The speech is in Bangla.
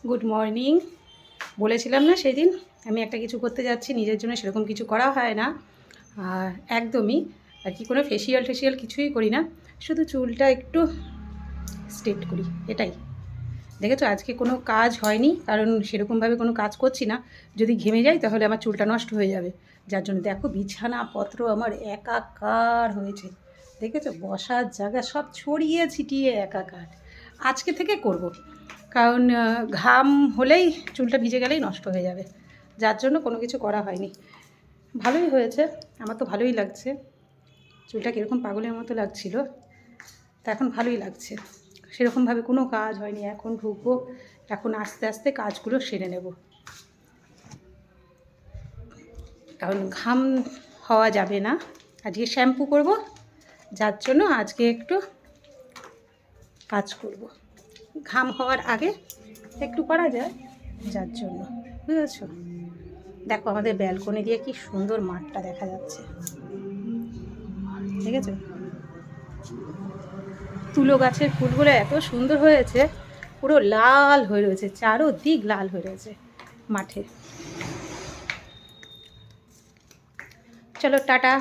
Good morning. বলেছিলাম না সেদিন আমি একটা কিছু করতে যাচ্ছি, নিজের জন্য সেরকম কিছু করা হয় না। আর একদমই আর কি কোনো ফেসিয়াল কিছুই করি না, শুধু চুলটা একটু স্ট্রেট করি, এটাই। দেখেছো আজকে কোনো কাজ হয়নি, কারণ সেরকমভাবে কোনো কাজ করছি না। যদি ঘেমে যাই তাহলে আমার চুলটা নষ্ট হয়ে যাবে, যার জন্য দেখো বিছানাপত্র আমার একাকার হয়েছে। দেখেছো বসার জায়গা সব ছড়িয়ে ছিটিয়ে একাকার। আজকে থেকে করব, কারণ ঘাম হলেই চুলটা ভিজে গেলেই নষ্ট হয়ে যাবে, যার জন্য কোনো কিছু করা হয়নি। ভালোই হয়েছে, আমার তো ভালোই লাগছে। চুলটা কীরকম পাগলের মতো লাগছিল, তা এখন ভালোই লাগছে। সেরকমভাবে কোনো কাজ হয়নি, এখন ঢুকবো, এখন আস্তে আস্তে কাজগুলো সেরে নেব, কারণ ঘাম হওয়া যাবে না। আজকে শ্যাম্পু করব, যার জন্য আজকে একটু কাজ করব। ঘাম হওয়ার আগে একটু করা যায়, যার জন্য। বুঝেছ? দেখো আমাদের ব্যালকনি দিয়ে কি সুন্দর মাঠটা দেখা যাচ্ছে, ঠিক আছে? তুলো গাছের ফুলগুলো এত সুন্দর হয়েছে, পুরো লাল হয়ে রয়েছে, চারোদিক লাল হয়ে রয়েছে মাঠে। চলো টাটা।